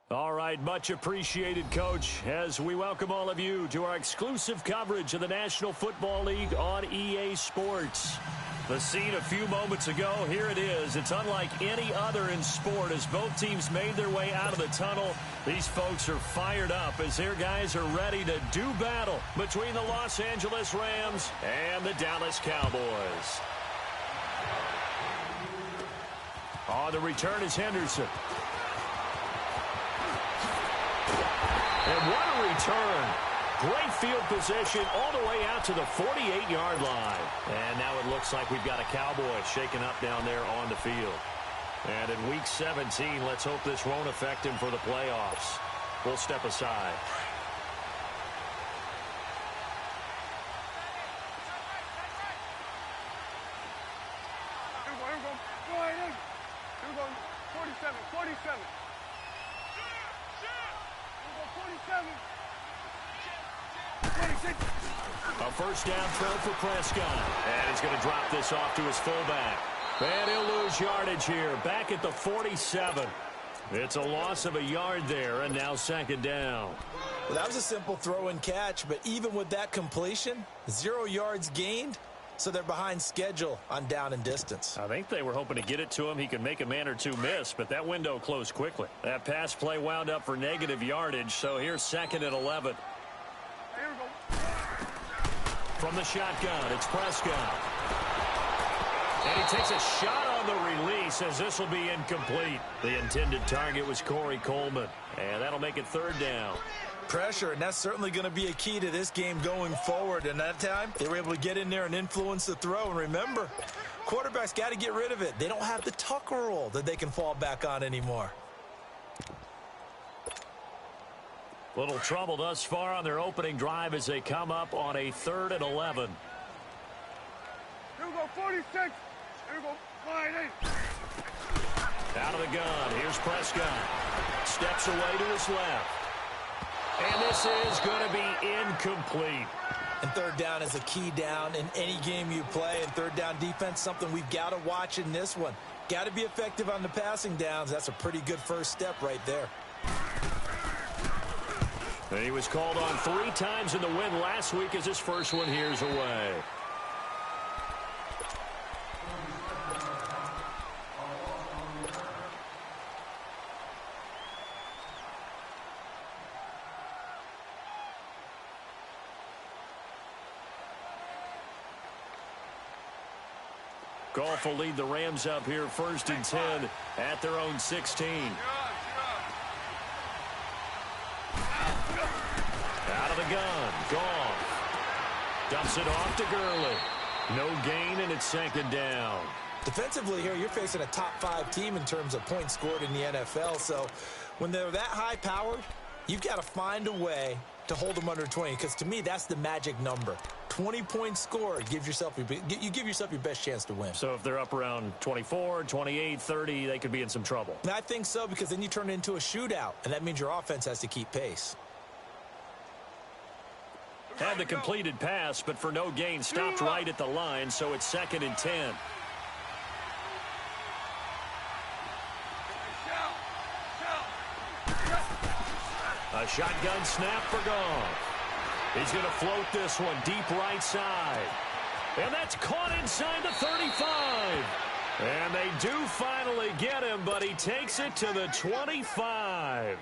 All right, much appreciated, Coach, as we welcome all of you to our exclusive coverage of the National Football League on EA Sports. The scene a few moments ago, here it is. It's unlike any other in sport as both teams made their way out of the tunnel. These folks are fired up as their guys are ready to do battle between the Los Angeles Rams and the Dallas Cowboys. On the return is Henderson. And what a return. Great field position all the way out to the 48-yard line. And now it looks like we've got a Cowboy shaken up down there on the field. And in Week 17, let's hope this won't affect him for the playoffs. We'll step aside. A first down throw for Prescott. And he's going to drop this off to his fullback. And he'll lose yardage here. Back at the 47. It's a loss of a yard there, and now second down. Well, that was a simple throw and catch, but even with that completion, 0 yards gained, so they're behind schedule on down and distance. I think they were hoping to get it to him. He could make a man or two miss, but that window closed quickly. That pass play wound up for negative yardage, so here's second and 11. From the shotgun, it's Prescott. And he takes a shot on the release as this will be incomplete. The intended target was Corey Coleman. And that'll make it third down. Pressure, and that's certainly going to be a key to this game going forward. And that time, they were able to get in there and influence the throw. And remember, quarterbacks got to get rid of it. They don't have the tuck rule that they can fall back on anymore. Little trouble thus far on their opening drive as they come up on a 3rd and 11. Here we go, 46. Here we go, 5-8. Out of the gun, here's Prescott. Steps away to his left. And this is going to be incomplete. And third down is a key down in any game you play. And third down defense, something we've got to watch in this one. Got to be effective on the passing downs. That's a pretty good first step right there. And he was called on 3 times in the win last week as his first one here's away. Goff will lead the Rams up here 1st and 10 at their own 16. Out of the gun, Goff dumps it off to Gurley. No gain, and it's 2nd down. Defensively here, you're facing a top 5 team in terms of points scored in the NFL. So when they're that high-powered, you've got to find a way to hold them under 20. Because to me, that's the magic number. 20 points scored, you give yourself your best chance to win. So if they're up around 24, 28, 30, they could be in some trouble. And I think so, because then you turn it into a shootout, and that means your offense has to keep pace. Had the completed pass, but for no gain, stopped right at the line, so it's 2nd and 10. A shotgun snap for Goff. He's going to float this one deep right side. And that's caught inside the 35. And they do finally get him, but he takes it to the 25.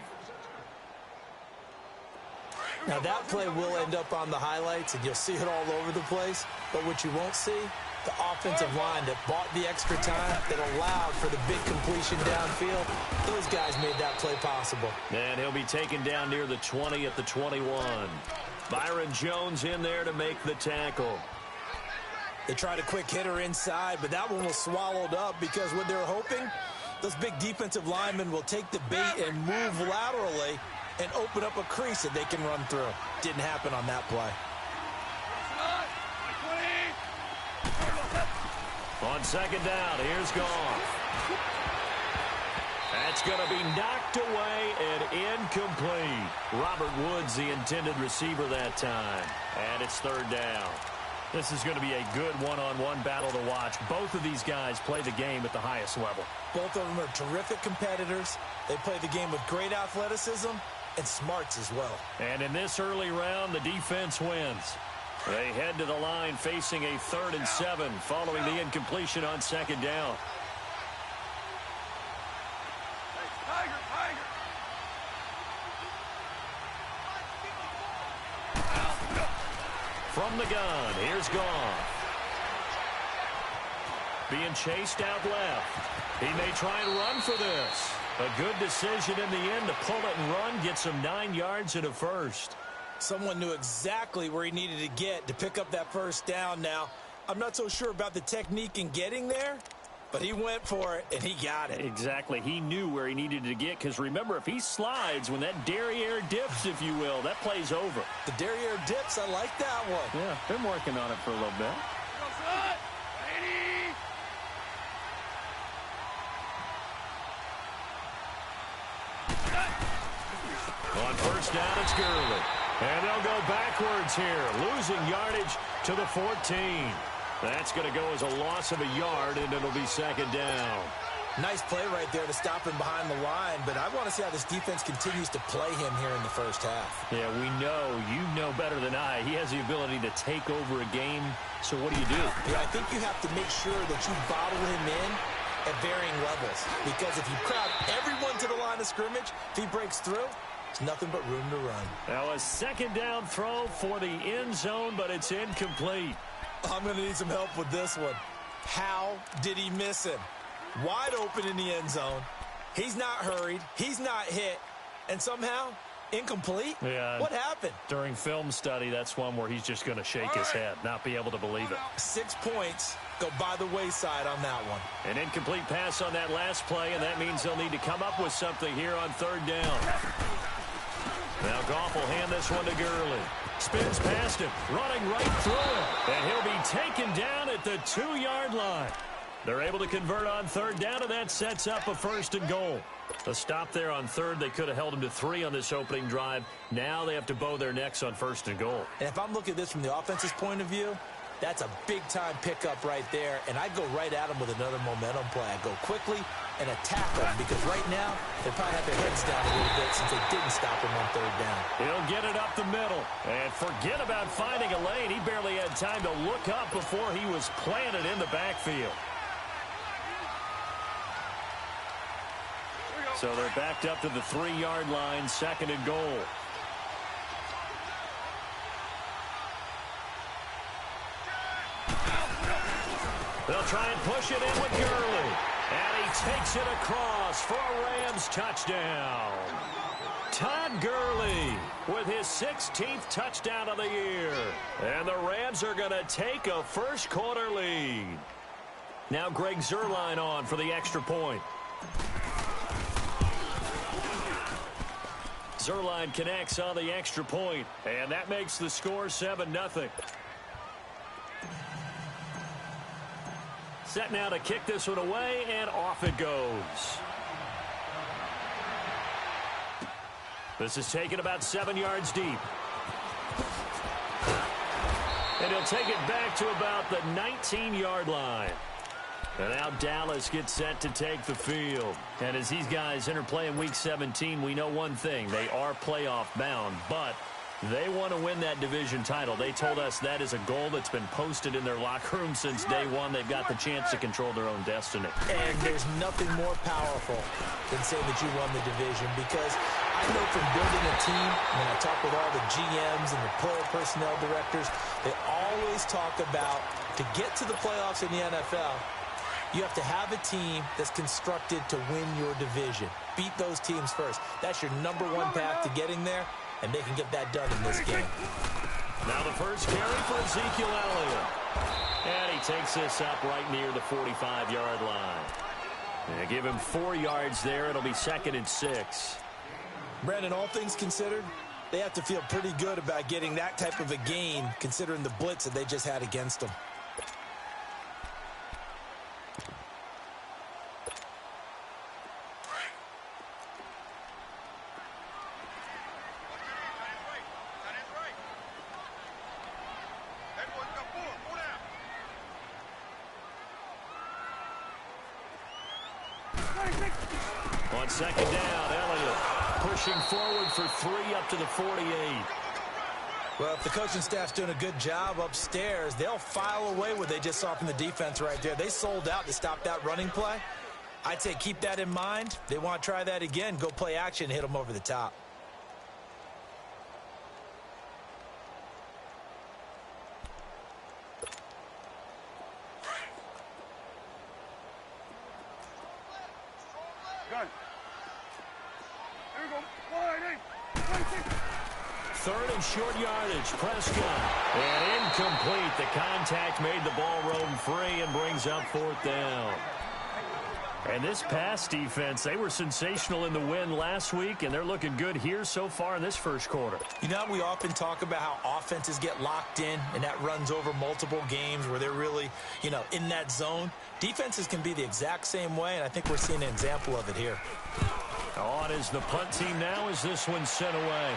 Now, that play will end up on the highlights, and you'll see it all over the place. But what you won't see, the offensive line that bought the extra time, that allowed for the big completion downfield, those guys made that play possible. And he'll be taken down near the 20 at the 21. Byron Jones in there to make the tackle. They tried a quick hitter inside, but that one was swallowed up because what they were hoping, those big defensive linemen will take the bait and move laterally and open up a crease that they can run through. Didn't happen on that play. On 2nd down, here's Goff. That's going to be knocked away and incomplete. Robert Woods, the intended receiver that time. And it's 3rd down. This is going to be a good one-on-one battle to watch. Both of these guys play the game at the highest level. Both of them are terrific competitors. They play the game with great athleticism and smarts as well. And in this early round, the defense wins. They head to the line facing a 3rd and 7 following the incompletion on 2nd down. From the gun, here's Goff. Being chased out left. He may try and run for this. A good decision in the end to pull it and run, get some 9 yards and a first. Someone knew exactly where he needed to get to pick up that first down now. I'm not so sure about the technique in getting there, but he went for it, and he got it. Exactly. He knew where he needed to get, because remember, if he slides, when that derriere dips, if you will, that play's over. The derriere dips, I like that one. Yeah, been working on it for a little bit. On first down, it's Gurley. And they'll go backwards here, losing yardage to the 14. That's going to go as a loss of a yard, and it'll be 2nd down. Nice play right there to stop him behind the line, but I want to see how this defense continues to play him here in the first half. Yeah, we know, you know better than I, he has the ability to take over a game, so what do? Yeah, I think you have to make sure that you bottle him in at varying levels, because if you crowd everyone to the line of scrimmage, if he breaks through, there's nothing but room to run. Now a 2nd down throw for the end zone, but it's incomplete. I'm going to need some help with this one. How did he miss him? Wide open in the end zone. He's not hurried. He's not hit. And somehow, incomplete? Yeah. What happened? During film study, that's one where he's just going to shake his head, not be able to believe it. 6 points go by the wayside on that one. An incomplete pass on that last play, and that means they'll need to come up with something here on 3rd down. Now Goff will hand this one to Gurley. Spins past him, running right through him. And he'll be taken down at the 2-yard line. They're able to convert on 3rd down, and that sets up a 1st and goal. A stop there on 3rd. They could have held him to 3 on this opening drive. Now they have to bow their necks on 1st and goal. And if I'm looking at this from the offense's point of view, that's a big-time pickup right there, and I'd go right at him with another momentum play. I'd go quickly and attack them, because right now they probably have their heads down a little bit since they didn't stop him on 3rd down. He'll get it up the middle. And forget about finding a lane. He barely had time to look up before he was planted in the backfield. So they're backed up to the 3-yard line, 2nd and goal. They'll try and push it in with Gurley. And he takes it across for a Rams touchdown. Todd Gurley with his 16th touchdown of the year. And the Rams are going to take a first-quarter lead. Now Greg Zuerlein on for the extra point. Zuerlein connects on the extra point, and that makes the score 7-0. Set now to kick this one away, and off it goes. This is taken about 7 yards deep. And he'll take it back to about the 19-yard line. And now Dallas gets set to take the field. And as these guys interplay in Week 17, we know one thing. They are playoff bound, but they want to win that division title. They told us that is a goal that's been posted in their locker room since day one. They've got the chance to control their own destiny. And there's nothing more powerful than saying that you won the division, because I know from building a team, when I talk with all the GMs and the player personnel directors, they always talk about, to get to the playoffs in the NFL, you have to have a team that's constructed to win your division. Beat those teams first. That's your number one path to getting there, and they can get that done in this game. Now the first carry for Ezekiel Elliott. And he takes this up right near the 45-yard line. And give him 4 yards there. It'll be 2nd and 6. Brandon, all things considered, they have to feel pretty good about getting that type of a gain, considering the blitz that they just had against them. On second down, Elliott pushing forward for 3 up to the 48. Well, if the coaching staff's doing a good job upstairs, they'll file away what they just saw from the defense right there. They sold out to stop that running play. I'd say keep that in mind. They want to try that again. Go play action, hit them over the top. Gun. Here we go. Wide, 26. Third and short yardage. Prescott. And incomplete. The contact made the ball roam free and brings up 4th down. And this pass defense, they were sensational in the win last week, and they're looking good here so far in this first quarter. You know, we often talk about how offenses get locked in, and that runs over multiple games where they're really, in that zone. Defenses can be the exact same way, and I think we're seeing an example of it here. On is the punt team now as this one's sent away.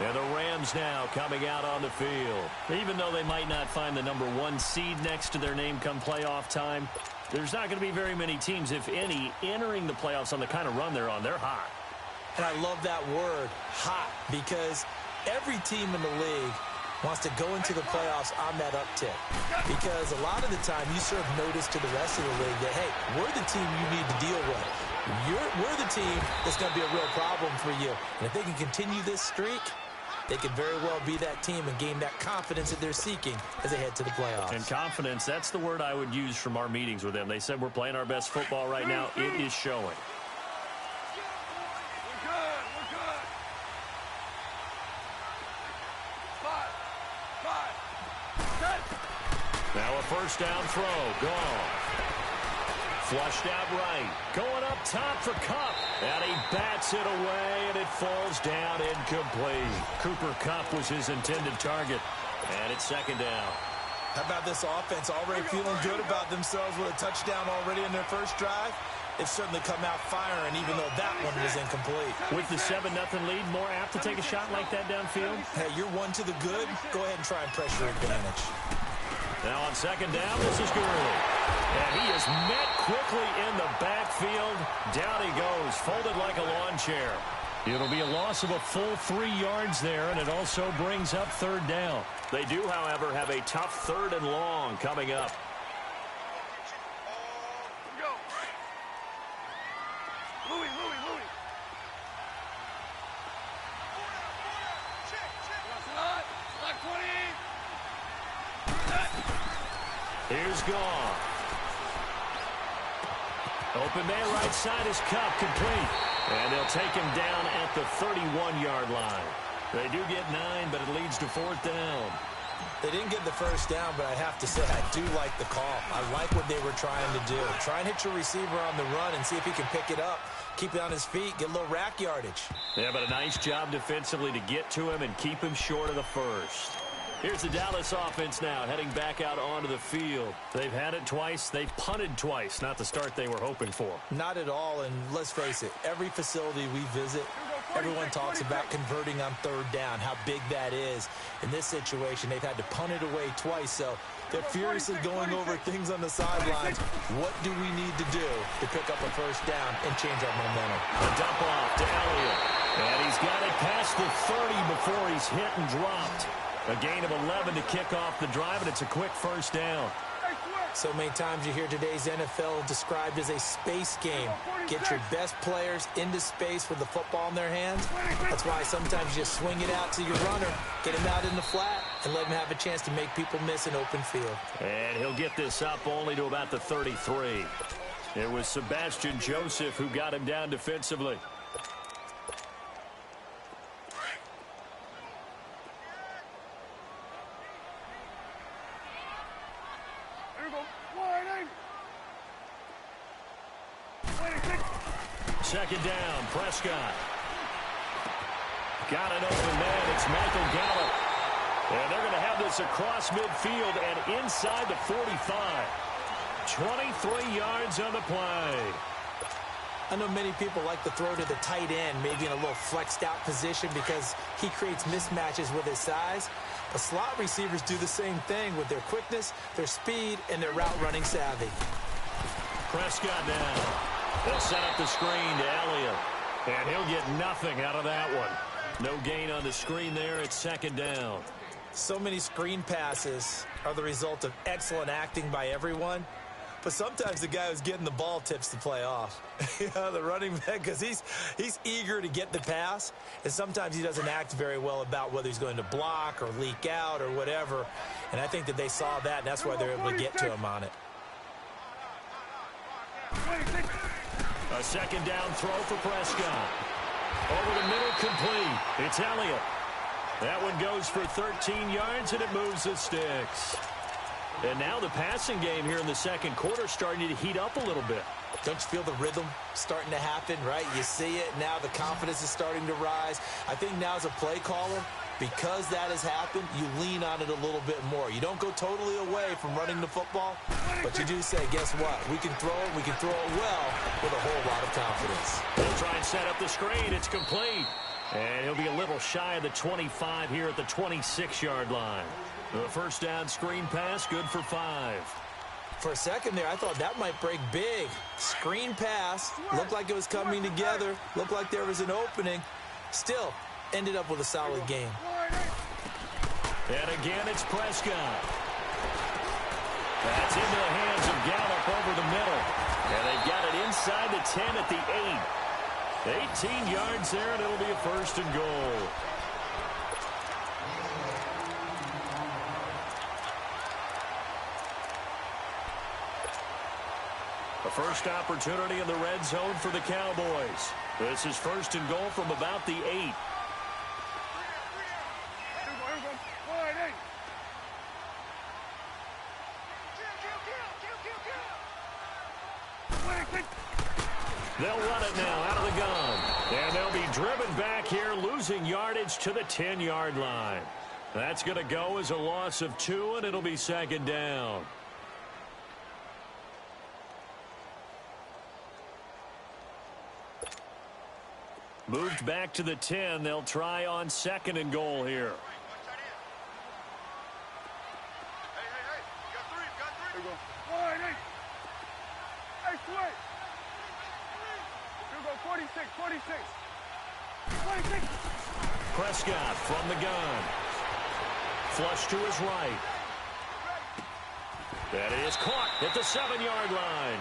And the Rams now coming out on the field. Even though they might not find the number 1 seed next to their name come playoff time, there's not going to be very many teams, if any, entering the playoffs on the kind of run they're on. They're hot. And I love that word, hot, because every team in the league wants to go into the playoffs on that uptick. Because a lot of the time you serve notice to the rest of the league that, hey, we're the team you need to deal with. We're the team that's going to be a real problem for you. And if they can continue this streak, they could very well be that team and gain that confidence that they're seeking as they head to the playoffs. And confidence, that's the word I would use from our meetings with them. They said we're playing our best football right now. It is showing. We're good. We're good. 5. Now a first down throw. Gone. Flushed out right. Going up top for Kupp. And he bats it away, and it falls down incomplete. Cooper Kupp was his intended target. And it's second down. How about this offense already feeling good about themselves with a touchdown already in their first drive? It's certainly come out firing, even though that one was incomplete. With the 7-0 lead, more apt to take a shot like that downfield? Hey, you're 1 to the good. Go ahead and try and pressure advantage. Now on second down, this is Gurley. And he is met quickly in the backfield. Down he goes, folded like a lawn chair. It'll be a loss of a full 3 yards there, and it also brings up third down. They do, however, have a tough 3rd and long coming up. Go. Louis. Like 20. Here's Goff. Open man right side is Kupp, complete. And they'll take him down at the 31-yard line. They do get 9, but it leads to 4th down. They didn't get the first down, but I have to say I do like the call. I like what they were trying to do. Try and hit your receiver on the run and see if he can pick it up. Keep it on his feet, get a little rack yardage. Yeah, but a nice job defensively to get to him and keep him short of the first. Here's the Dallas offense now, heading back out onto the field. They've had it twice. They've punted twice. Not the start they were hoping for. Not at all, and let's face it, every facility we visit, everyone talks about converting on 3rd down, how big that is. In this situation, they've had to punt it away twice, so they're furiously going over things on the sidelines. What do we need to do to pick up a first down and change our momentum? A dump off to Elliott. And he's got it past the 30 before he's hit and dropped. A gain of 11 to kick off the drive, and it's a quick first down. So many times you hear today's NFL described as a space game. Get your best players into space with the football in their hands. That's why sometimes you just swing it out to your runner, get him out in the flat, and let him have a chance to make people miss an open field. And he'll get this up only to about the 33. It was Sebastian Joseph who got him down defensively. Second down, Prescott. Got an open man. It's Michael Gallup. And they're going to have this across midfield and inside the 45. 23 yards on the play. I know many people like to throw to the tight end, maybe in a little flexed out position because he creates mismatches with his size. But slot receivers do the same thing with their quickness, their speed, and their route running savvy. Prescott down. They'll set up the screen to Elliott. And he'll get nothing out of that one. No gain on the screen there. It's second down. So many screen passes are the result of excellent acting by everyone. But sometimes the guy who's getting the ball tips the play off. The running back, because he's eager to get the pass, and sometimes he doesn't act very well about whether he's going to block or leak out or whatever. And I think that they saw that, and that's why they're able to get to him on it. A second down throw for Prescott. Over the middle, complete. It's Elliott. That one goes for 13 yards, and it moves the sticks. And now the passing game here in the second quarter starting to heat up a little bit. Don't you feel the rhythm starting to happen, right? You see it. Now the confidence is starting to rise. I think now as a play caller, because that has happened, you lean on it a little bit more. You don't go totally away from running the football, but you do say, guess what? We can throw it. We can throw it well with a whole lot of confidence. They'll try and set up the screen. It's complete. And he'll be a little shy of the 25 here at the 26-yard line. The first down screen pass, good for 5. For a second there, I thought that might break big. Screen pass, looked like it was coming together, looked like there was an opening. Still, ended up with a solid game. And again, it's Prescott. That's into the hands of Gallup over the middle. And they've got it inside the 10 at the 8. 18 yards there, and it'll be a first and goal. A first opportunity in the red zone for the Cowboys. This is first and goal from about the 8. They'll run it now out of the gun. And they'll be driven back here, losing yardage to the 10-yard line. That's going to go as a loss of 2, and it'll be second down. Moved back to the 10. They'll try on second and goal here. There you go. 1, 8. Hey, switch. Here we go. 46, 46. 46. Prescott from the gun. Flush to his right. That is caught at the 7-yard line.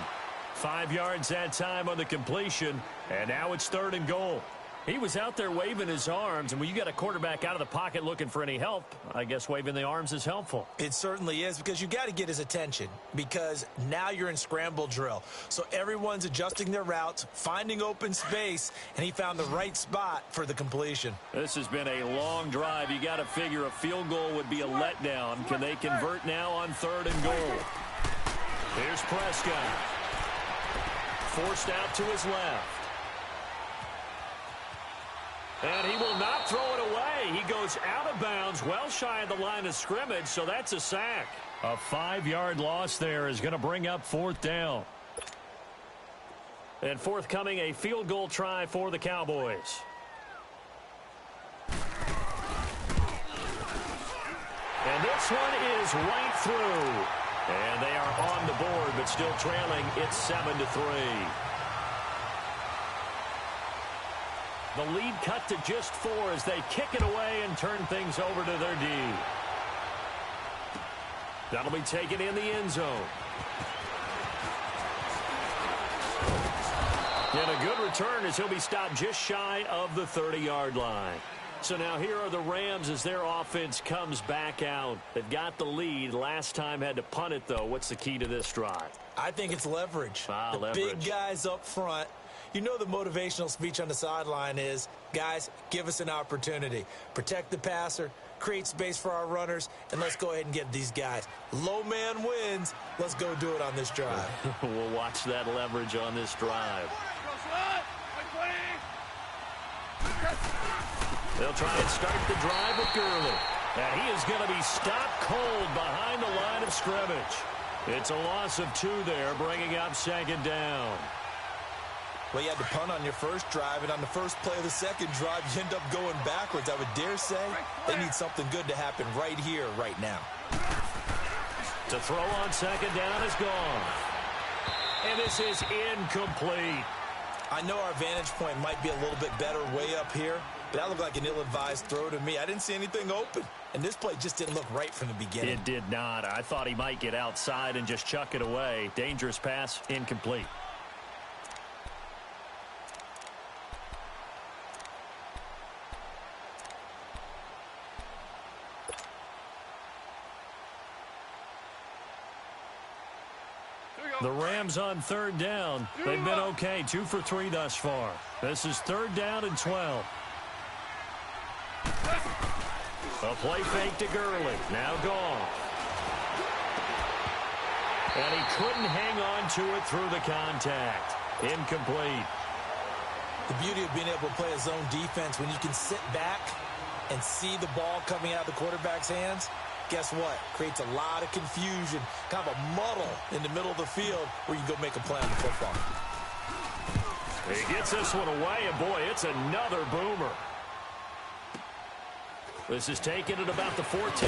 5 yards that time on the completion, and now it's third and goal. He was out there waving his arms, and when you got a quarterback out of the pocket looking for any help, I guess waving the arms is helpful. It certainly is, because you got to get his attention, because now you're in scramble drill. So everyone's adjusting their routes, finding open space, and he found the right spot for the completion. This has been a long drive. You got to figure a field goal would be a letdown. Can they convert now on third and goal? Here's Prescott. Forced out to his left. And he will not throw it away. He goes out of bounds, well shy of the line of scrimmage, so that's a sack. A 5-yard loss there is going to bring up fourth down. And forthcoming, a field goal try for the Cowboys. And this one is right through. And they are on the board, but still trailing. It's 7-3. The lead cut to just 4 as they kick it away and turn things over to their D. That'll be taken in the end zone. And a good return as he'll be stopped just shy of the 30-yard line. So now here are the Rams as their offense comes back out. They've got the lead. Last time had to punt it, though. What's the key to this drive? I think it's leverage. The leverage. Big guys up front. You know the motivational speech on the sideline is, guys, give us an opportunity. Protect the passer, create space for our runners, and let's go ahead and get these guys. Low man wins. Let's go do it on this drive. We'll watch that leverage on this drive. They'll try and start the drive with Gurley. And he is going to be stopped cold behind the line of scrimmage. It's a loss of 2 there, bringing up second down. Well, you had to punt on your first drive, and on the first play of the second drive, you end up going backwards. I would dare say they need something good to happen right here, right now. To throw on second down is gone. And this is incomplete. I know our vantage point might be a little bit better way up here, but that looked like an ill-advised throw to me. I didn't see anything open, and this play just didn't look right from the beginning. It did not. I thought he might get outside and just chuck it away. Dangerous pass, incomplete. The Rams on third down. They've been okay, 2 for 3 thus far. This is third down and 12. A play fake to Gurley. Now gone. And he couldn't hang on to it through the contact. Incomplete. The beauty of being able to play a zone defense when you can sit back and see the ball coming out of the quarterback's hands, guess what? Creates a lot of confusion, kind of a muddle in the middle of the field where you can go make a play on the football. He gets this one away, and boy, it's another boomer. This is taken at about the 14. 12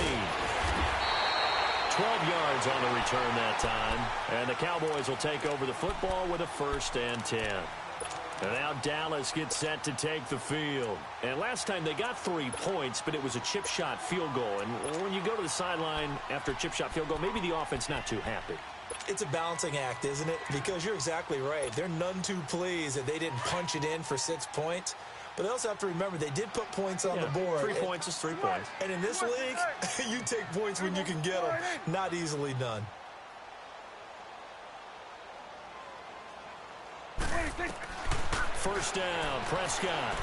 yards on the return that time. And the Cowboys will take over the football with a 1st and 10. And now Dallas gets set to take the field. And last time they got 3 points, but it was a chip shot field goal. And when you go to the sideline after a chip shot field goal, maybe the offense not too happy. It's a balancing act, isn't it? Because you're exactly right. They're none too pleased that they didn't punch it in for 6 points. But they also have to remember they did put points on the board. 3 points is 3 points. And in this league, you take points when you can get them. Not easily done. First down, Prescott.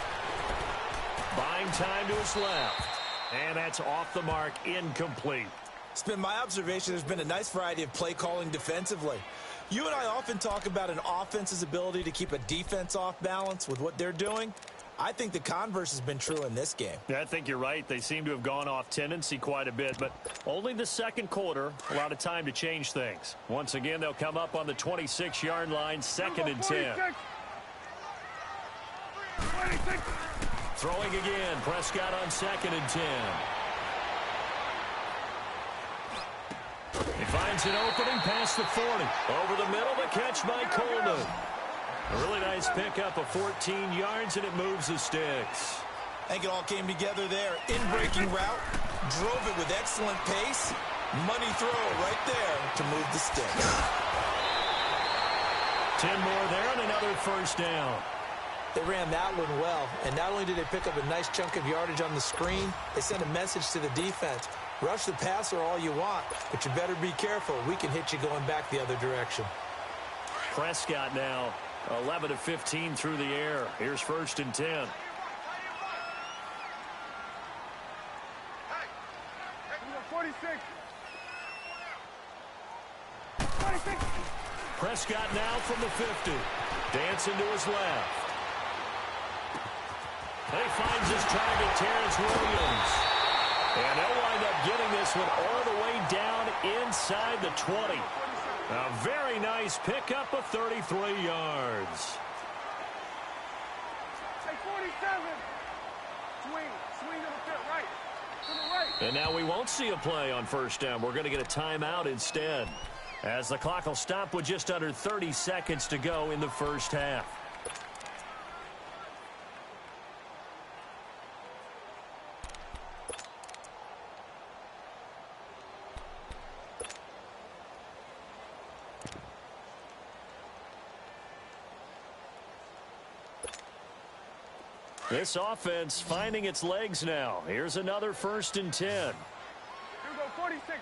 Buying time to his left. And that's off the mark, incomplete. It's been my observation there's been a nice variety of play calling defensively. You and I often talk about an offense's ability to keep a defense off balance with what they're doing. I think the converse has been true in this game. Yeah, I think you're right. They seem to have gone off tendency quite a bit, but only the second quarter, a lot of time to change things. Once again, they'll come up on the 26-yard line, 2nd and 10. 26. Throwing again, Prescott on 2nd and 10. He finds an opening past the 40. Over the middle, the catch by Coleman. A really nice pickup of 14 yards, and it moves the sticks. I think it all came together there. In-breaking route, drove it with excellent pace. Money throw right there to move the sticks. 10 more there and another first down. They ran that one well, and not only did they pick up a nice chunk of yardage on the screen, they sent a message to the defense. Rush the passer all you want, but you better be careful. We can hit you going back the other direction. Prescott now 11 of 15 through the air. Here's 1st and 10. Hey, 46. 46. Prescott now from the 50. Dancing to his left. And he finds his target, Terrence Williams. And they'll wind up getting this one all the way down inside the 20. A very nice pickup of 33 yards. Hey, 47. Swing to the fit, right. To the right. And now we won't see a play on first down. We're going to get a timeout instead, as the clock will stop with just under 30 seconds to go in the first half. This offense finding its legs now. Here's another 1st and 10. Here we go, 46. Hey,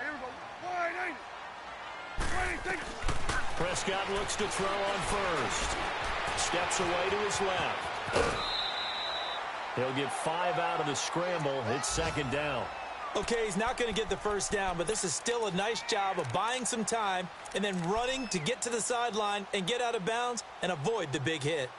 here we go, 26. Prescott looks to throw on first. Steps away to his left. He'll get 5 out of the scramble. It's 2nd down. Okay, he's not going to get the first down, but this is still a nice job of buying some time and then running to get to the sideline and get out of bounds and avoid the big hit.